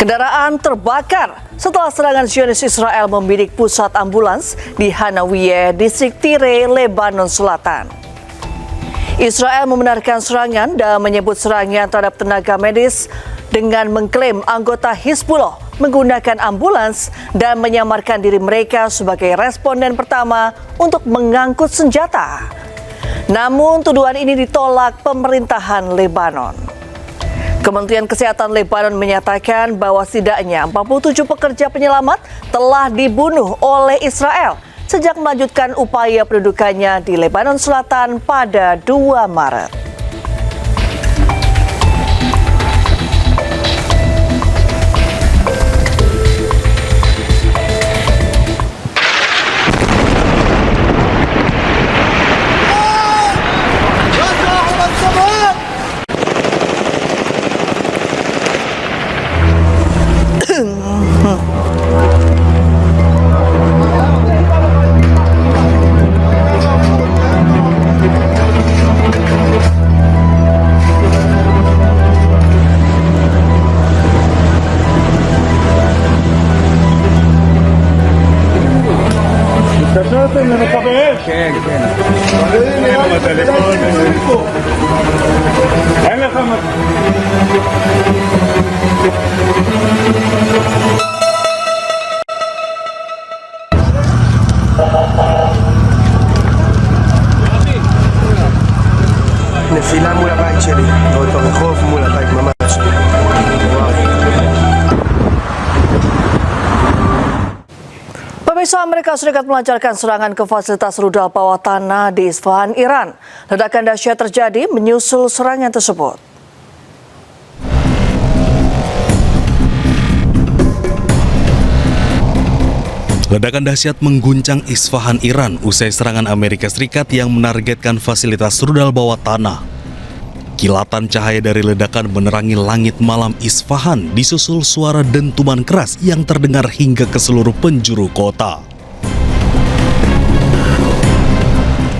Kendaraan terbakar setelah serangan Zionis Israel membidik pusat ambulans di Hanawiye, distrik Tire, Lebanon Selatan. Israel membenarkan serangan dan menyebut serangan terhadap tenaga medis dengan mengklaim anggota Hizbullah menggunakan ambulans dan menyamarkan diri mereka sebagai responden pertama untuk mengangkut senjata. Namun tuduhan ini ditolak pemerintahan Lebanon. Kementerian Kesehatan Lebanon menyatakan bahwa setidaknya 47 pekerja penyelamat telah dibunuh oleh Israel sejak melanjutkan upaya pendudukannya di Lebanon Selatan pada 2 Maret. התקשרתם למכבי אש? כן, כן. הנה, בטלפון. אין לך נפילה מול הבית שלי, באותו רחוב מול הבית ממש. Pemirsa, Amerika Serikat melancarkan serangan ke fasilitas rudal bawah tanah di Isfahan, Iran. Ledakan dahsyat terjadi menyusul serangan tersebut. Ledakan dahsyat mengguncang Isfahan, Iran usai serangan Amerika Serikat yang menargetkan fasilitas rudal bawah tanah. Kilatan cahaya dari ledakan menerangi langit malam Isfahan disusul suara dentuman keras yang terdengar hingga ke seluruh penjuru kota.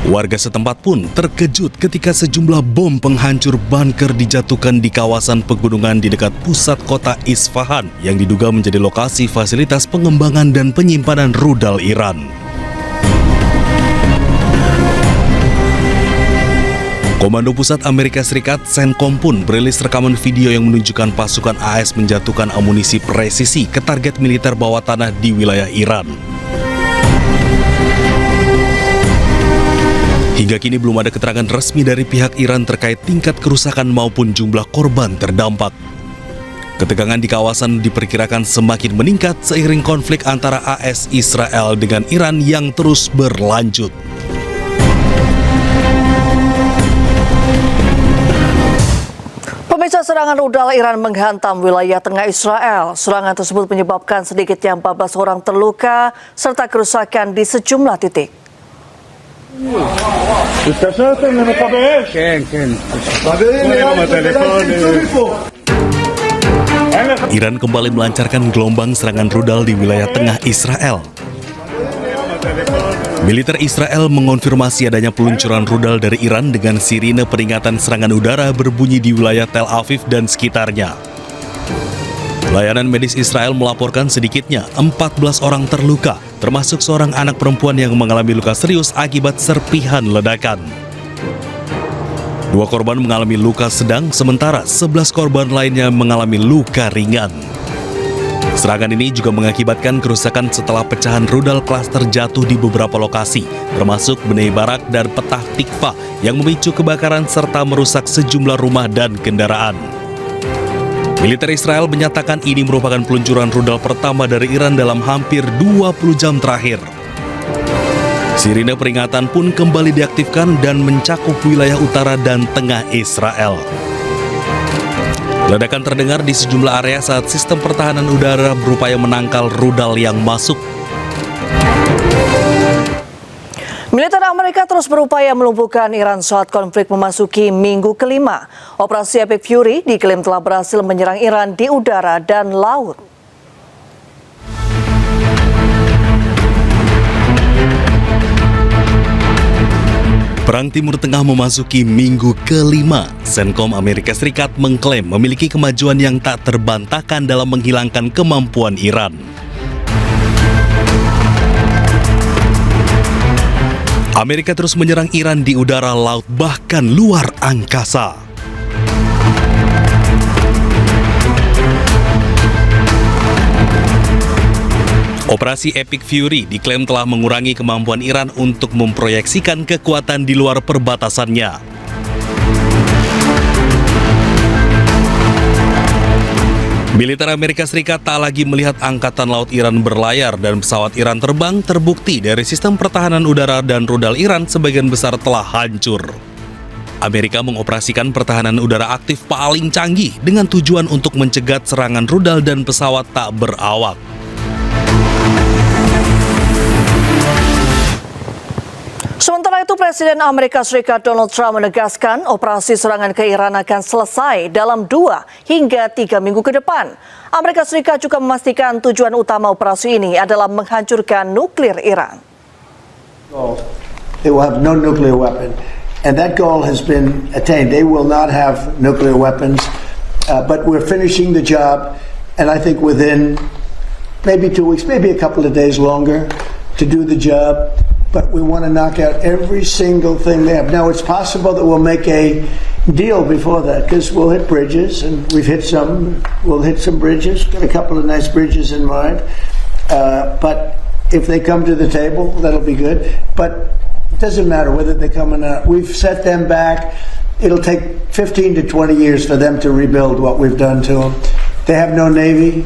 Warga setempat pun terkejut ketika sejumlah bom penghancur bunker dijatuhkan di kawasan pegunungan di dekat pusat kota Isfahan yang diduga menjadi lokasi fasilitas pengembangan dan penyimpanan rudal Iran. Komando Pusat Amerika Serikat CENTCOM pun merilis rekaman video yang menunjukkan pasukan AS menjatuhkan amunisi presisi ke target militer bawah tanah di wilayah Iran. Hingga kini belum ada keterangan resmi dari pihak Iran terkait tingkat kerusakan maupun jumlah korban terdampak. Ketegangan di kawasan diperkirakan semakin meningkat seiring konflik antara AS Israel dengan Iran yang terus berlanjut. Pemirsa, serangan rudal Iran menghantam wilayah tengah Israel. Serangan tersebut menyebabkan sedikitnya 14 orang terluka serta kerusakan di sejumlah titik. התקשרתם למכבי אש? כן, כן. הנה, בטלפון. Iran kembali melancarkan gelombang serangan rudal di wilayah tengah Israel. Militer Israel mengonfirmasi adanya peluncuran rudal dari Iran dengan sirine peringatan serangan udara berbunyi di wilayah Tel Aviv dan sekitarnya. Layanan medis Israel melaporkan sedikitnya 14 orang terluka, termasuk seorang anak perempuan yang mengalami luka serius akibat serpihan ledakan. 2 korban mengalami luka sedang, sementara 11 korban lainnya mengalami luka ringan. Serangan ini juga mengakibatkan kerusakan setelah pecahan rudal klaster jatuh di beberapa lokasi, termasuk Bnei Barak dan Petah Tikva yang memicu kebakaran serta merusak sejumlah rumah dan kendaraan. Militer Israel menyatakan ini merupakan peluncuran rudal pertama dari Iran dalam hampir 20 jam terakhir. Sirine peringatan pun kembali diaktifkan dan mencakup wilayah utara dan tengah Israel. Ledakan terdengar di sejumlah area saat sistem pertahanan udara berupaya menangkal rudal yang masuk. Militer Amerika terus berupaya melumpuhkan Iran saat konflik memasuki minggu kelima. Operasi Epic Fury diklaim telah berhasil menyerang Iran di udara dan laut. Perang Timur Tengah memasuki minggu kelima. Centcom Amerika Serikat mengklaim memiliki kemajuan yang tak terbantahkan dalam menghilangkan kemampuan Iran. Amerika terus menyerang Iran di udara, laut, bahkan luar angkasa. Operasi Epic Fury diklaim telah mengurangi kemampuan Iran untuk memproyeksikan kekuatan di luar perbatasannya. Militer Amerika Serikat tak lagi melihat angkatan laut Iran berlayar dan pesawat Iran terbang. Terbukti dari sistem pertahanan udara dan rudal Iran sebagian besar telah hancur. Amerika mengoperasikan pertahanan udara aktif paling canggih dengan tujuan untuk mencegat serangan rudal dan pesawat tak berawak. Sementara itu, Presiden Amerika Serikat Donald Trump menegaskan operasi serangan ke Iran akan selesai dalam 2 hingga 3 minggu ke depan. Amerika Serikat juga memastikan tujuan utama operasi ini adalah menghancurkan nuklir Iran. They will have no nuclear weapon, and that goal has been attained. They will not have nuclear weapons, but we're finishing the job, and I think within maybe 2 weeks, maybe a couple of days longer to do the job. But we want to knock out every single thing they have. Now, it's possible that we'll make a deal before that, because we'll hit bridges, and we've hit some. We'll hit some bridges. Got a couple of nice bridges in mind. But if they come to the table, that'll be good. But it doesn't matter whether they come or not. We've set them back. It'll take 15 to 20 years for them to rebuild what we've done to them. They have no Navy.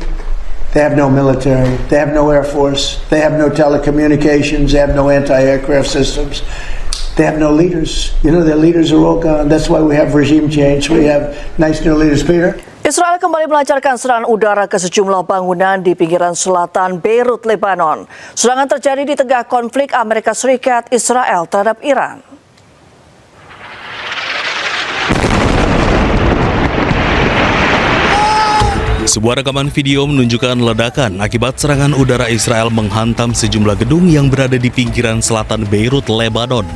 They have no military, they have no air force, they have no telecommunications, they have no anti-aircraft systems, they have no leaders. You know, their leaders are all gone. That's why we have regime change. We have nice new leaders. Peter? Israel kembali melancarkan serangan udara ke sejumlah bangunan di pinggiran selatan Beirut, Lebanon. Serangan terjadi di tengah konflik Amerika Serikat Israel terhadap Iran. Sebuah rekaman video menunjukkan ledakan akibat serangan udara Israel menghantam sejumlah gedung yang berada di pinggiran selatan Beirut, Lebanon.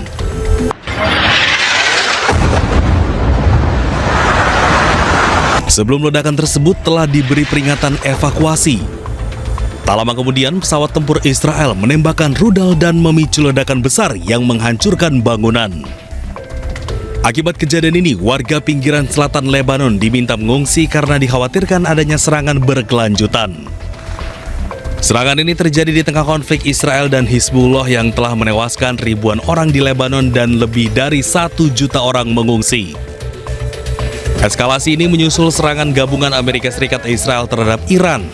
Sebelum ledakan tersebut telah diberi peringatan evakuasi. Tak lama kemudian, pesawat tempur Israel menembakkan rudal dan memicu ledakan besar yang menghancurkan bangunan. Akibat kejadian ini, warga pinggiran selatan Lebanon diminta mengungsi karena dikhawatirkan adanya serangan berkelanjutan. Serangan ini terjadi di tengah konflik Israel dan Hizbullah yang telah menewaskan ribuan orang di Lebanon dan lebih dari 1 juta orang mengungsi. Eskalasi ini menyusul serangan gabungan Amerika Serikat Israel terhadap Iran